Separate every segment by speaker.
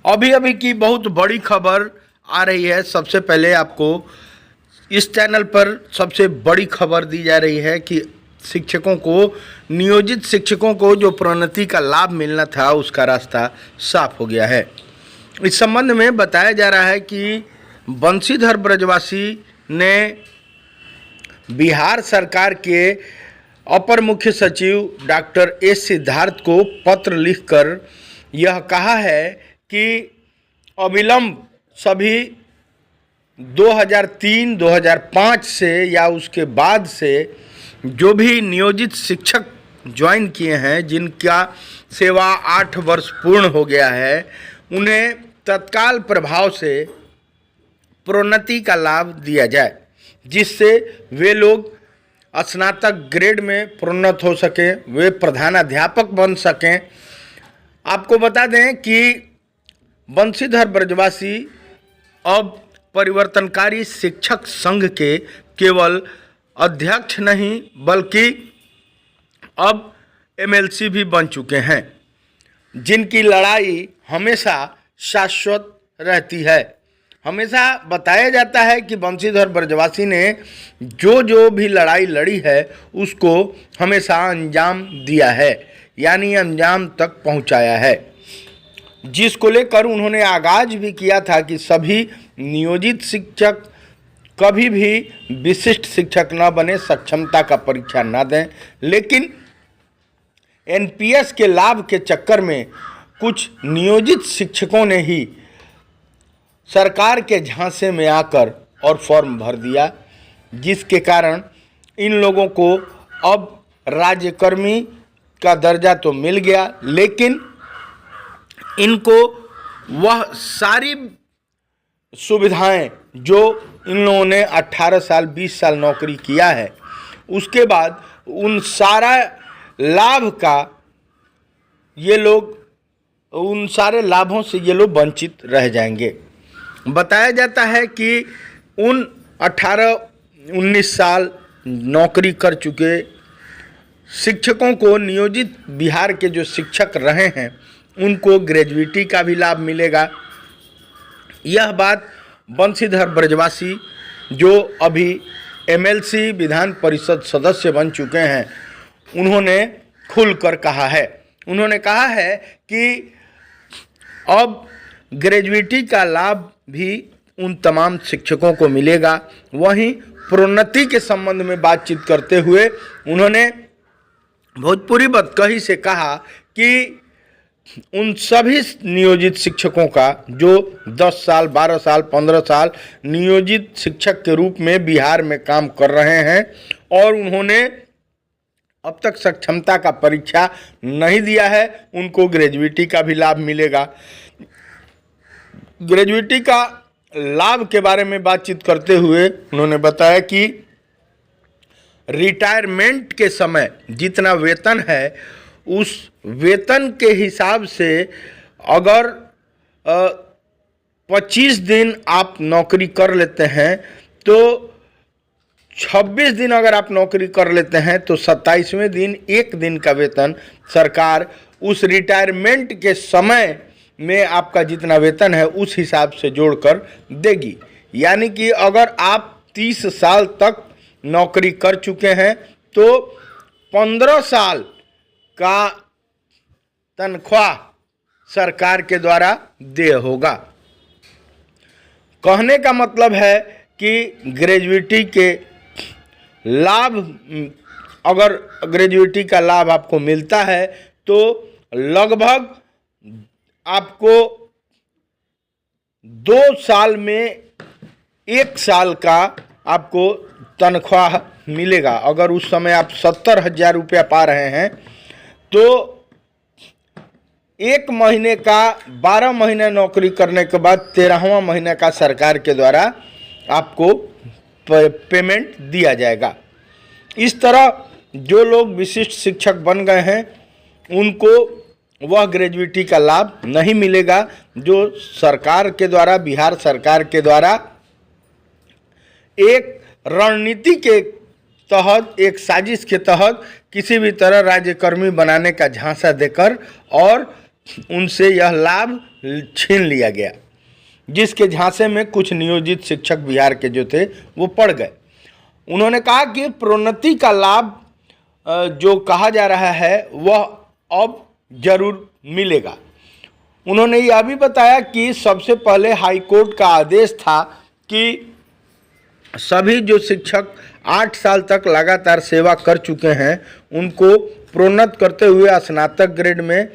Speaker 1: अभी अभी की बहुत बड़ी खबर आ रही है। सबसे पहले आपको इस चैनल पर सबसे बड़ी खबर दी जा रही है कि शिक्षकों को, नियोजित शिक्षकों को जो प्रोन्नति का लाभ मिलना था उसका रास्ता साफ हो गया है। इस संबंध में बताया जा रहा है कि बंशीधर ब्रजवासी ने बिहार सरकार के अपर मुख्य सचिव डॉक्टर एस सिद्धार्थ को पत्र लिखकर यह कहा है कि अविलंब सभी 2003-2005 से या उसके बाद से जो भी नियोजित शिक्षक ज्वाइन किए हैं, जिनका सेवा 8 वर्ष पूर्ण हो गया है, उन्हें तत्काल प्रभाव से प्रोन्नति का लाभ दिया जाए, जिससे वे लोग स्नातक ग्रेड में प्रोन्नत हो सकें, वे प्रधानाध्यापक बन सकें। आपको बता दें कि बंशीधर ब्रजवासी अब परिवर्तनकारी शिक्षक संघ के केवल अध्यक्ष नहीं बल्कि अब एमएलसी भी बन चुके हैं, जिनकी लड़ाई हमेशा शाश्वत रहती है। हमेशा बताया जाता है कि बंशीधर ब्रजवासी ने जो भी लड़ाई लड़ी है उसको हमेशा अंजाम दिया है, यानी अंजाम तक पहुंचाया है, जिसको लेकर उन्होंने आगाज भी किया था कि सभी नियोजित शिक्षक कभी भी विशिष्ट शिक्षक न बने, सक्षमता का परीक्षा न दें। लेकिन एनपीएस के लाभ के चक्कर में कुछ नियोजित शिक्षकों ने ही सरकार के झांसे में आकर और फॉर्म भर दिया, जिसके कारण इन लोगों को अब राज्यकर्मी का दर्जा तो मिल गया, लेकिन इनको वह सारी सुविधाएं जो इन लोगों ने 18 साल 20 साल नौकरी किया है, उसके बाद उन सारा लाभ का ये लोग, उन सारे लाभों से ये लोग वंचित रह जाएंगे। बताया जाता है कि उन 18-19 साल नौकरी कर चुके शिक्षकों को, नियोजित बिहार के जो शिक्षक रहे हैं, उनको ग्रेजुएटी का भी लाभ मिलेगा। यह बात बंशीधर ब्रजवासी, जो अभी एमएलसी विधान परिषद सदस्य बन चुके हैं, उन्होंने खुलकर कहा है। उन्होंने कहा है कि अब ग्रेजुएटी का लाभ भी उन तमाम शिक्षकों को मिलेगा। वहीं प्रोन्नति के संबंध में बातचीत करते हुए उन्होंने भोजपुरी बतकही से कहा कि उन सभी नियोजित शिक्षकों का जो 10 साल 12 साल 15 साल नियोजित शिक्षक के रूप में बिहार में काम कर रहे हैं और उन्होंने अब तक सक्षमता का परीक्षा नहीं दिया है, उनको ग्रेजुएटी का भी लाभ मिलेगा। ग्रेजुएटी का लाभ के बारे में बातचीत करते हुए उन्होंने बताया कि रिटायरमेंट के समय जितना वेतन है, उस वेतन के हिसाब से अगर 25 दिन आप नौकरी कर लेते हैं तो 26 दिन अगर आप नौकरी कर लेते हैं तो 27वें दिन 1 दिन का वेतन सरकार उस रिटायरमेंट के समय में आपका जितना वेतन है उस हिसाब से जोड़कर देगी। यानी कि अगर आप 30 साल तक नौकरी कर चुके हैं तो 15 साल का तनख्वाह सरकार के द्वारा देय होगा। कहने का मतलब है कि ग्रेजुएटी के लाभ, अगर ग्रेजुएटी का लाभ आपको मिलता है तो लगभग आपको 2 साल में 1 साल का आपको तनख्वाह मिलेगा। अगर उस समय आप 70,000 रुपया पा रहे हैं तो 1 महीने का 12 महीने नौकरी करने के बाद 13वां महीने का सरकार के द्वारा आपको पेमेंट दिया जाएगा। इस तरह जो लोग विशिष्ट शिक्षक बन गए हैं उनको वह ग्रेजुएटी का लाभ नहीं मिलेगा, जो सरकार के द्वारा, बिहार सरकार के द्वारा एक रणनीति के तहत, एक साजिश के तहत किसी भी तरह राज्यकर्मी बनाने का झांसा देकर और उनसे यह लाभ छीन लिया गया, जिसके झांसे में कुछ नियोजित शिक्षक बिहार के जो थे वो पड़ गए। उन्होंने कहा कि प्रोन्नति का लाभ जो कहा जा रहा है वह अब जरूर मिलेगा। उन्होंने यह भी बताया कि सबसे पहले हाईकोर्ट का आदेश था कि सभी जो शिक्षक 8 साल तक लगातार सेवा कर चुके हैं उनको प्रोन्नत करते हुए स्नातक ग्रेड में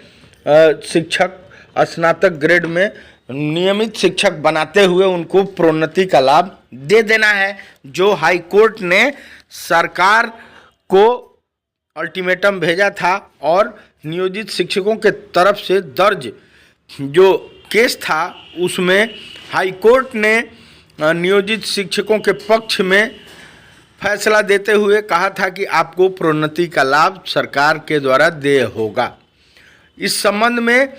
Speaker 1: स्नातक ग्रेड में नियमित शिक्षक बनाते हुए उनको प्रोन्नति का लाभ दे देना है, जो हाई कोर्ट ने सरकार को अल्टीमेटम भेजा था और नियोजित शिक्षकों के तरफ से दर्ज जो केस था उसमें हाई कोर्ट ने नियोजित शिक्षकों के पक्ष में फैसला देते हुए कहा था कि आपको प्रोन्नति का लाभ सरकार के द्वारा देय होगा। इस संबंध में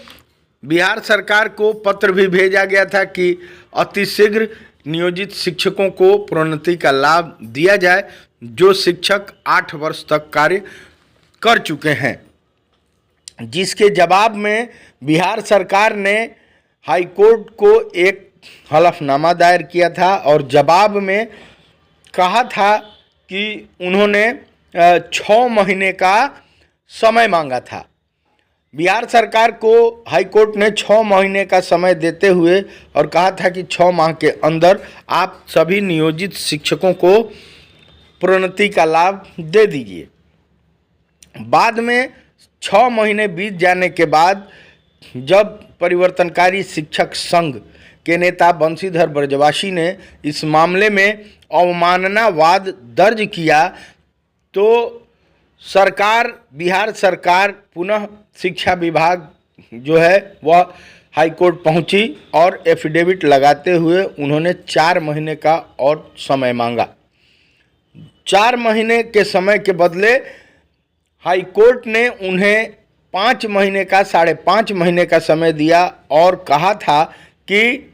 Speaker 1: बिहार सरकार को पत्र भी भेजा गया था कि अतिशीघ्र नियोजित शिक्षकों को प्रोन्नति का लाभ दिया जाए जो शिक्षक 8 वर्ष तक कार्य कर चुके हैं, जिसके जवाब में बिहार सरकार ने हाई कोर्ट को एक हलफनामा दायर किया था और जवाब में कहा था कि उन्होंने 6 महीने का समय मांगा था। बिहार सरकार को हाई कोर्ट ने 6 महीने का समय देते हुए और कहा था कि 6 माह के अंदर आप सभी नियोजित शिक्षकों को प्रोन्नति का लाभ दे दीजिए। बाद में 6 महीने बीत जाने के बाद जब परिवर्तनकारी शिक्षक संघ के नेता बंशीधर ब्रजवासी ने इस मामले में अवमाननावाद दर्ज किया तो बिहार सरकार पुनः शिक्षा विभाग जो है वह हाई कोर्ट पहुंची और एफिडेविट लगाते हुए उन्होंने 4 महीने का और समय मांगा। 4 महीने के समय के बदले हाई कोर्ट ने उन्हें 5 महीने का 5.5 महीने का समय दिया और कहा था कि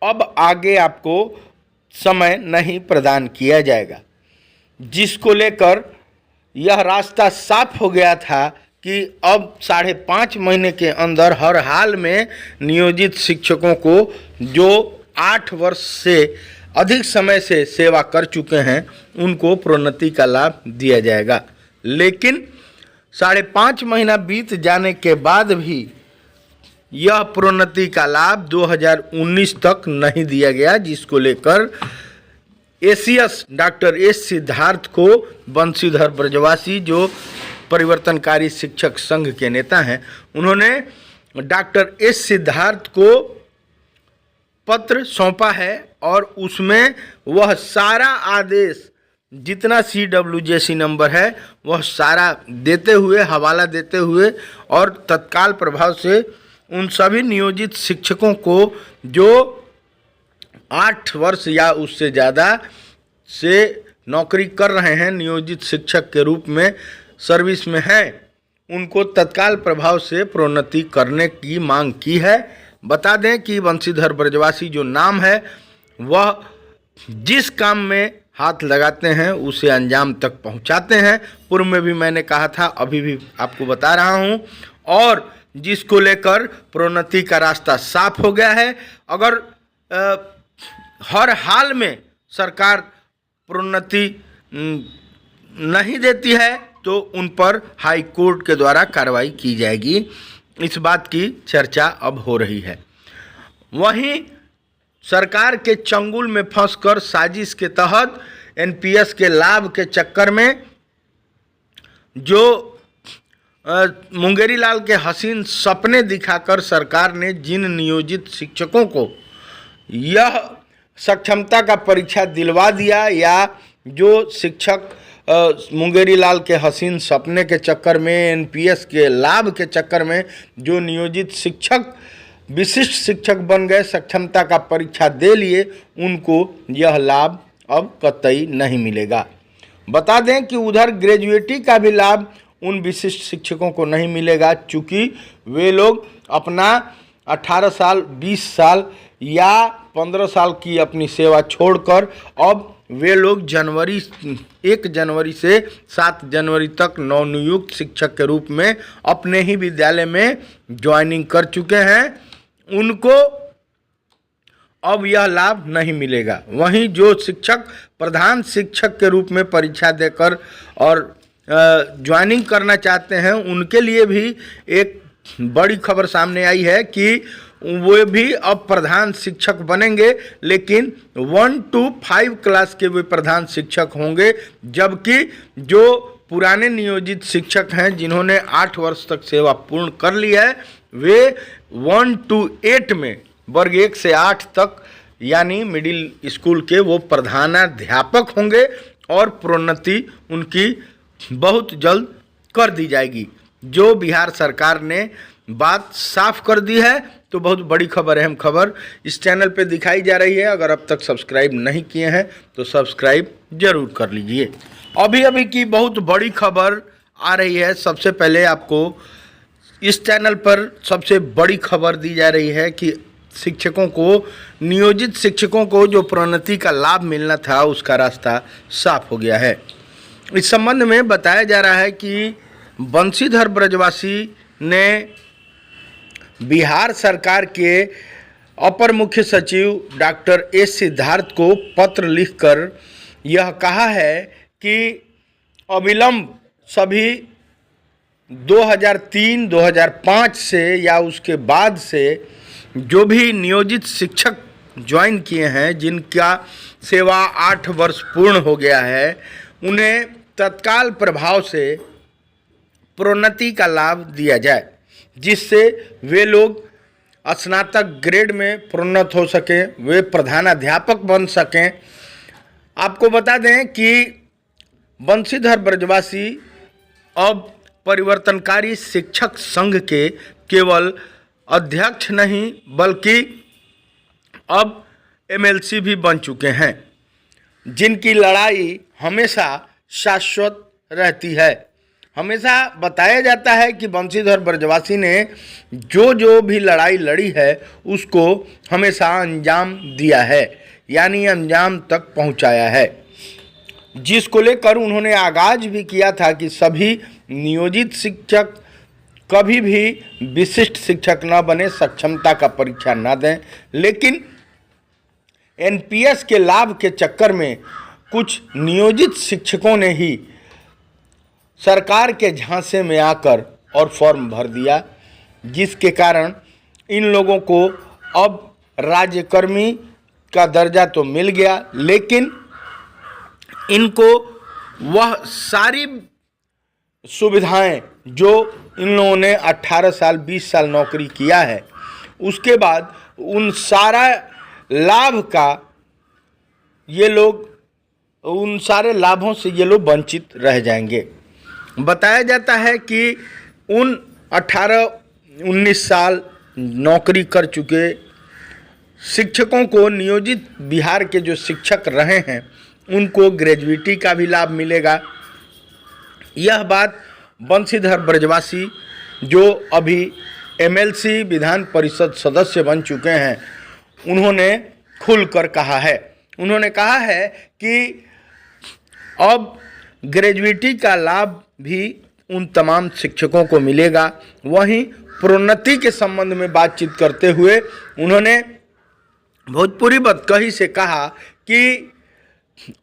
Speaker 1: अब आगे आपको समय नहीं प्रदान किया जाएगा, जिसको लेकर यह रास्ता साफ हो गया था कि अब 5.5 महीने के अंदर हर हाल में नियोजित शिक्षकों को जो 8 वर्ष से अधिक समय से सेवा कर चुके हैं उनको प्रोन्नति का लाभ दिया जाएगा। लेकिन 5.5 महीना बीत जाने के बाद भी यह प्रोन्नति का लाभ 2019 तक नहीं दिया गया, जिसको लेकर एसीएस डॉक्टर एस सिद्धार्थ को बंशीधर ब्रजवासी जो परिवर्तनकारी शिक्षक संघ के नेता हैं उन्होंने डॉक्टर एस सिद्धार्थ को पत्र सौंपा है और उसमें वह सारा आदेश जितना CWJC नंबर है वह सारा देते हुए हवाला देते हुए और तत्काल प्रभाव से उन सभी नियोजित शिक्षकों को जो 8 वर्ष या उससे ज़्यादा से नौकरी कर रहे हैं, नियोजित शिक्षक के रूप में सर्विस में हैं, उनको तत्काल प्रभाव से प्रोन्नति करने की मांग की है। बता दें कि बंशीधर ब्रजवासी जो नाम है वह जिस काम में हाथ लगाते हैं उसे अंजाम तक पहुंचाते हैं। पूर्व में भी मैंने कहा था, अभी भी आपको बता रहा हूं, और जिसको लेकर प्रोन्नति का रास्ता साफ हो गया है। अगर हर हाल में सरकार प्रोन्नति नहीं देती है तो उन पर हाई कोर्ट के द्वारा कार्रवाई की जाएगी। इस बात की चर्चा अब हो रही है। वहीं सरकार के चंगुल में फंसकर साजिश के तहत एनपीएस के लाभ के चक्कर में जो मुंगेरी लाल के हसीन सपने दिखाकर सरकार ने जिन नियोजित शिक्षकों को यह सक्षमता का परीक्षा दिलवा दिया या जो शिक्षक मुंगेरी लाल के हसीन सपने के चक्कर में एनपीएस के लाभ के चक्कर में जो नियोजित शिक्षक विशिष्ट शिक्षक बन गए, सक्षमता का परीक्षा दे लिए, उनको यह लाभ अब कतई नहीं मिलेगा। बता दें कि उधर ग्रेजुएटी का भी लाभ उन विशिष्ट शिक्षकों को नहीं मिलेगा, चूँकि वे लोग अपना 18 साल 20 साल या 15 साल की अपनी सेवा छोड़कर अब वे लोग 1 जनवरी से 7 जनवरी तक नवनियुक्त शिक्षक के रूप में अपने ही विद्यालय में ज्वाइनिंग कर चुके हैं, उनको अब यह लाभ नहीं मिलेगा। वहीं जो शिक्षक प्रधान शिक्षक के रूप में परीक्षा देकर और ज्वाइनिंग करना चाहते हैं, उनके लिए भी एक बड़ी खबर सामने आई है कि वो भी अब प्रधान शिक्षक बनेंगे, लेकिन 1 to 5 क्लास के वे प्रधान शिक्षक होंगे, जबकि जो पुराने नियोजित शिक्षक हैं जिन्होंने 8 वर्ष तक सेवा पूर्ण कर ली है, वे 1 to 8 में वर्ग 1 से 8 तक यानी मिडिल स्कूल के वो प्रधानाध्यापक होंगे और प्रोन्नति उनकी बहुत जल्द कर दी जाएगी। जो बिहार सरकार ने बात साफ कर दी है, तो बहुत बड़ी खबर, अहम खबर इस चैनल पे दिखाई जा रही है। अगर अब तक सब्सक्राइब नहीं किए हैं तो सब्सक्राइब जरूर कर लीजिए। अभी की बहुत बड़ी खबर आ रही है। सबसे पहले आपको इस चैनल पर सबसे बड़ी खबर दी जा रही है कि शिक्षकों को, नियोजित शिक्षकों को जो प्रोन्नति का लाभ मिलना था उसका रास्ता साफ हो गया है। इस संबंध में बताया जा रहा है कि बंशीधर ब्रजवासी ने बिहार सरकार के अपर मुख्य सचिव डॉक्टर एस सिद्धार्थ को पत्र लिखकर यह कहा है कि अविलंब सभी 2003-2005 से या उसके बाद से जो भी नियोजित शिक्षक ज्वाइन किए हैं, जिनका सेवा 8 वर्ष पूर्ण हो गया है, उन्हें तत्काल प्रभाव से प्रोन्नति का लाभ दिया जाए, जिससे वे लोग स्नातक ग्रेड में प्रोन्नत हो सकें, वे प्रधानाध्यापक बन सकें। आपको बता दें कि बंशीधर ब्रजवासी अब परिवर्तनकारी शिक्षक संघ के केवल अध्यक्ष नहीं बल्कि अब एमएलसी भी बन चुके हैं, जिनकी लड़ाई हमेशा शाश्वत रहती है। हमेशा बताया जाता है कि बंशीधर ब्रजवासी ने जो भी लड़ाई लड़ी है उसको हमेशा अंजाम दिया है, यानी अंजाम तक पहुंचाया है, जिसको लेकर उन्होंने आगाज भी किया था कि सभी नियोजित शिक्षक कभी भी विशिष्ट शिक्षक न बने, सक्षमता का परीक्षा न दें। लेकिन एनपीएस के लाभ के चक्कर में कुछ नियोजित शिक्षकों ने ही सरकार के झांसे में आकर और फॉर्म भर दिया, जिसके कारण इन लोगों को अब राज्यकर्मी का दर्जा तो मिल गया, लेकिन इनको वह सारी सुविधाएं जो इन लोगों ने 18 साल 20 साल नौकरी किया है, उसके बाद उन सारा लाभ का ये लोग, उन सारे लाभों से ये लोग वंचित रह जाएंगे। बताया जाता है कि उन 18-19 साल नौकरी कर चुके शिक्षकों को, नियोजित बिहार के जो शिक्षक रहे हैं, उनको ग्रेजुएटी का भी लाभ मिलेगा। यह बात बंशीधर ब्रजवासी जो अभी एमएलसी विधान परिषद सदस्य बन चुके हैं, उन्होंने खुलकर कहा है। उन्होंने कहा है कि अब ग्रेजुएटी का लाभ भी उन तमाम शिक्षकों को मिलेगा। वहीं प्रोन्नति के संबंध में बातचीत करते हुए उन्होंने भोजपुरी बतकही से कहा कि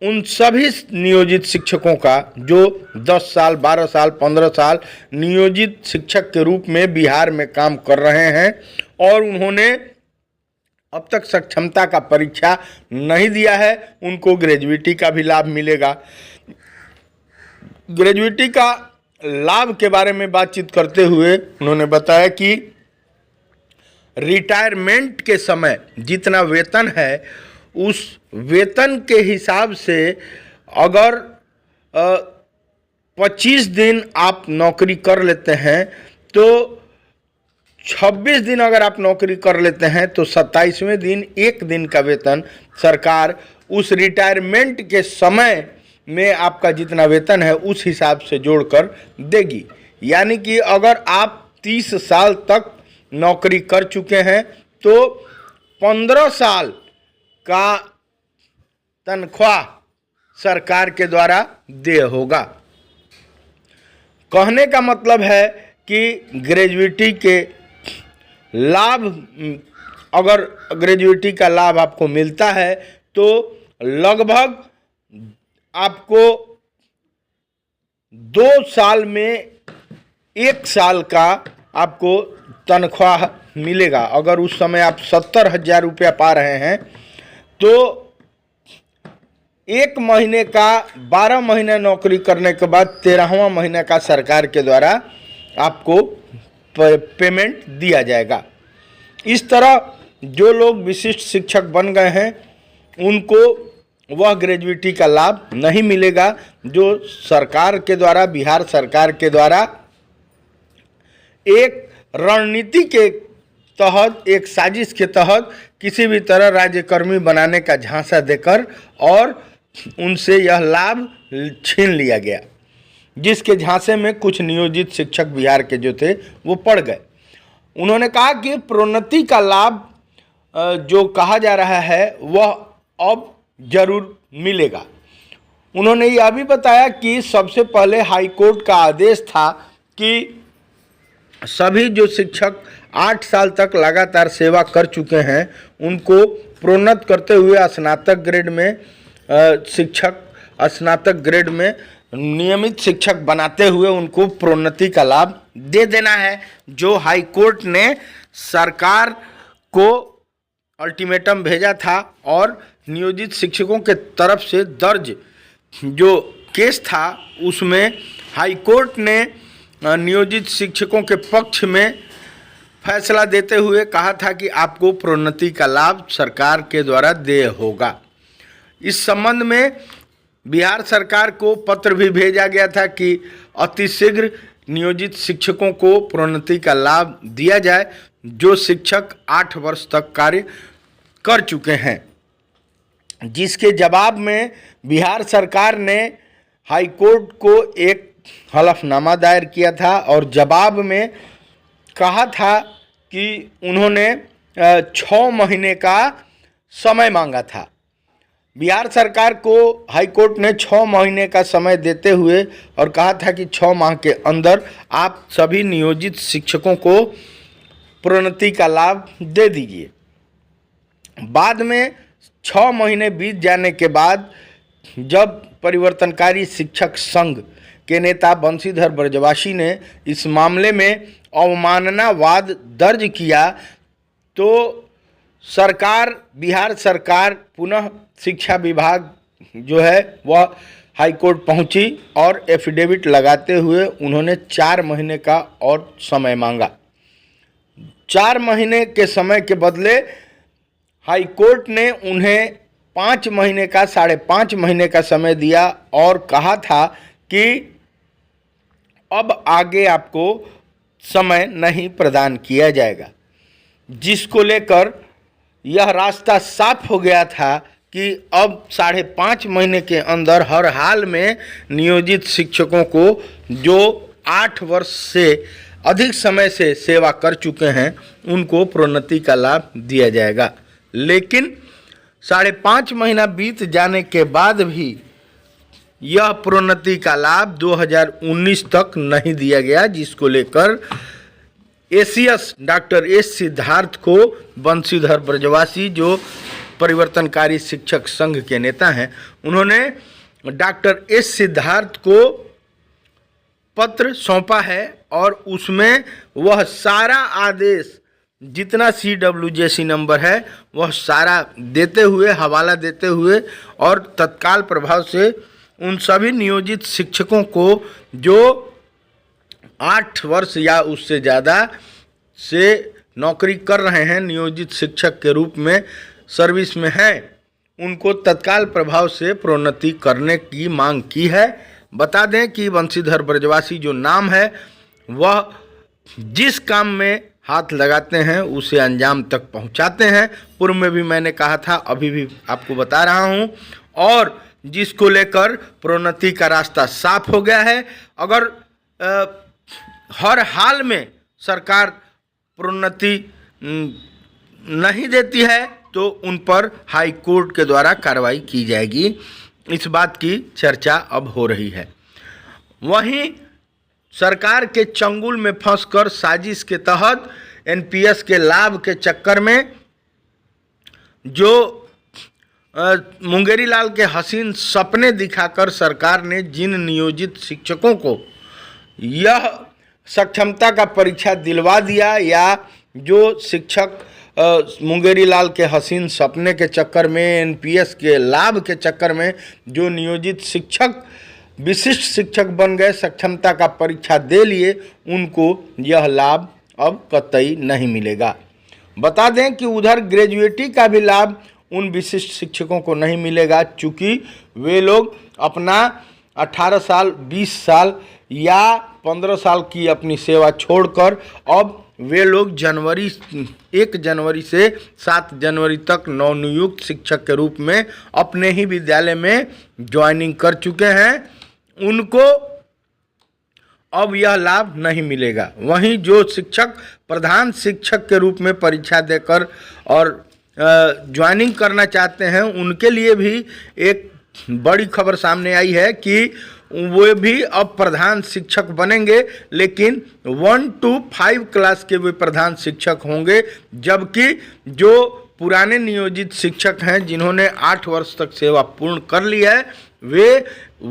Speaker 1: उन सभी नियोजित शिक्षकों का जो 10 साल 12 साल 15 साल नियोजित शिक्षक के रूप में बिहार में काम कर रहे हैं और उन्होंने अब तक सक्षमता का परीक्षा नहीं दिया है, उनको ग्रेजुएटी का भी लाभ मिलेगा। ग्रेजुएटी का लाभ के बारे में बातचीत करते हुए उन्होंने बताया कि रिटायरमेंट के समय जितना वेतन है, उस वेतन के हिसाब से अगर 25 दिन आप नौकरी कर लेते हैं तो 26 दिन अगर आप नौकरी कर लेते हैं तो 27वें दिन 1 दिन का वेतन सरकार उस रिटायरमेंट के समय में आपका जितना वेतन है उस हिसाब से जोड़कर देगी। यानी कि अगर आप 30 साल तक नौकरी कर चुके हैं तो 15 साल का तनख्वाह सरकार के द्वारा देय होगा। कहने का मतलब है कि ग्रेजुएटी के लाभ, अगर ग्रेजुएटी का लाभ आपको मिलता है तो लगभग आपको 2 साल में 1 साल का आपको तनख्वाह मिलेगा। अगर उस समय आप 70,000 रुपया पा रहे हैं तो 1 महीने का 12 महीने नौकरी करने के बाद 13वां महीने का सरकार के द्वारा आपको पेमेंट दिया जाएगा। इस तरह जो लोग विशिष्ट शिक्षक बन गए हैं उनको वह ग्रेजुएटी का लाभ नहीं मिलेगा, जो सरकार के द्वारा, बिहार सरकार के द्वारा एक रणनीति के तहत, एक साजिश के तहत किसी भी तरह राज्यकर्मी बनाने का झांसा देकर और उनसे यह लाभ छीन लिया गया, जिसके झांसे में कुछ नियोजित शिक्षक बिहार के जो थे वो पड़ गए। उन्होंने कहा कि प्रोन्नति का लाभ जो कहा जा रहा है वह अब जरूर मिलेगा। उन्होंने यह भी बताया कि सबसे पहले हाई कोर्ट का आदेश था कि सभी जो शिक्षक 8 साल तक लगातार सेवा कर चुके हैं उनको प्रोन्नत करते हुए स्नातक ग्रेड में स्नातक ग्रेड में नियमित शिक्षक बनाते हुए उनको प्रोन्नति का लाभ दे देना है, जो हाई कोर्ट ने सरकार को अल्टीमेटम भेजा था। और नियोजित शिक्षकों के तरफ से दर्ज जो केस था उसमें हाई कोर्ट ने नियोजित शिक्षकों के पक्ष में फैसला देते हुए कहा था कि आपको प्रोन्नति का लाभ सरकार के द्वारा देय होगा। इस संबंध में बिहार सरकार को पत्र भी भेजा गया था कि अतिशीघ्र नियोजित शिक्षकों को प्रोन्नति का लाभ दिया जाए, जो शिक्षक 8 वर्ष तक कार्य कर चुके हैं। जिसके जवाब में बिहार सरकार ने हाई कोर्ट को एक हलफनामा दायर किया था और जवाब में कहा था कि उन्होंने 6 महीने का समय मांगा था। बिहार सरकार को हाई कोर्ट ने 6 महीने का समय देते हुए और कहा था कि 6 माह के अंदर आप सभी नियोजित शिक्षकों को प्रोन्नति का लाभ दे दीजिए। बाद में 6 महीने बीत जाने के बाद जब परिवर्तनकारी शिक्षक संघ के नेता बंशीधर ब्रजवासी ने इस मामले में अवमाननावाद दर्ज किया तो सरकार, बिहार सरकार पुनः शिक्षा विभाग जो है वह हाई कोर्ट पहुंची और एफिडेविट लगाते हुए उन्होंने 4 महीने का और समय मांगा। 4 महीने के समय के बदले हाई कोर्ट ने उन्हें 5 महीने का, 5.5 महीने का समय दिया और कहा था कि अब आगे आपको समय नहीं प्रदान किया जाएगा, जिसको लेकर यह रास्ता साफ हो गया था कि अब 5.5 महीने के अंदर हर हाल में नियोजित शिक्षकों को जो 8 वर्ष से अधिक समय से सेवा कर चुके हैं उनको प्रोन्नति का लाभ दिया जाएगा। लेकिन 5.5 महीना बीत जाने के बाद भी यह प्रोन्नति का लाभ 2019 तक नहीं दिया गया, जिसको लेकर एसीएस डॉक्टर एस सिद्धार्थ को बंशीधर ब्रजवासी जो परिवर्तनकारी शिक्षक संघ के नेता हैं, उन्होंने डॉक्टर एस सिद्धार्थ को पत्र सौंपा है और उसमें वह सारा आदेश जितना CWJC नंबर है वह सारा देते हुए, हवाला देते हुए और तत्काल प्रभाव से उन सभी नियोजित शिक्षकों को जो 8 वर्ष या उससे ज़्यादा से नौकरी कर रहे हैं, नियोजित शिक्षक के रूप में सर्विस में हैं, उनको तत्काल प्रभाव से प्रोन्नति करने की मांग की है। बता दें कि बंशीधर ब्रजवासी जो नाम है वह जिस काम में हाथ लगाते हैं उसे अंजाम तक पहुंचाते हैं। पूर्व में भी मैंने कहा था, अभी भी आपको बता रहा हूं, और जिसको लेकर प्रोन्नति का रास्ता साफ हो गया है। अगर हर हाल में सरकार प्रोन्नति नहीं देती है तो उन पर हाई कोर्ट के द्वारा कार्रवाई की जाएगी। इस बात की चर्चा अब हो रही है। वहीं सरकार के चंगुल में फंसकर साजिश के तहत एनपीएस के लाभ के चक्कर में जो मुंगेरी लाल के हसीन सपने दिखाकर सरकार ने जिन नियोजित शिक्षकों को यह सक्षमता का परीक्षा दिलवा दिया, या जो शिक्षक मुंगेरी लाल के हसीन सपने के चक्कर में, एनपीएस के लाभ के चक्कर में जो नियोजित शिक्षक विशिष्ट शिक्षक बन गए, सक्षमता का परीक्षा दे लिए, उनको यह लाभ अब कतई नहीं मिलेगा। बता दें कि उधर ग्रेजुएटी का भी लाभ उन विशिष्ट शिक्षकों को नहीं मिलेगा, चूँकि वे लोग अपना 18 साल, 20 साल या 15 साल की अपनी सेवा छोड़कर अब वे लोग 1 जनवरी से 7 जनवरी तक नवनियुक्त शिक्षक के रूप में अपने ही विद्यालय में ज्वाइनिंग कर चुके हैं। उनको अब यह लाभ नहीं मिलेगा। वहीं जो शिक्षक प्रधान शिक्षक के रूप में परीक्षा देकर और ज्वाइनिंग करना चाहते हैं, उनके लिए भी एक बड़ी खबर सामने आई है कि वे भी अब प्रधान शिक्षक बनेंगे, लेकिन 1 to 5 क्लास के वे प्रधान शिक्षक होंगे, जबकि जो पुराने नियोजित शिक्षक हैं जिन्होंने 8 वर्ष तक सेवा पूर्ण कर ली है, वे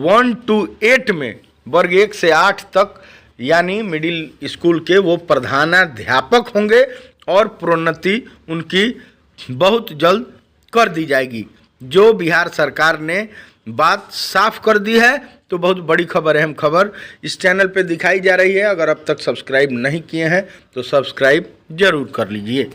Speaker 1: 1 to 8 में वर्ग 1 से 8 तक यानी मिडिल स्कूल के वो प्रधानाध्यापक होंगे और प्रोन्नति उनकी बहुत जल्द कर दी जाएगी। जो बिहार सरकार ने बात साफ कर दी है, तो बहुत बड़ी खबर, अहम खबर इस चैनल पे दिखाई जा रही है। अगर अब तक सब्सक्राइब नहीं किए हैं तो सब्सक्राइब जरूर कर लीजिए।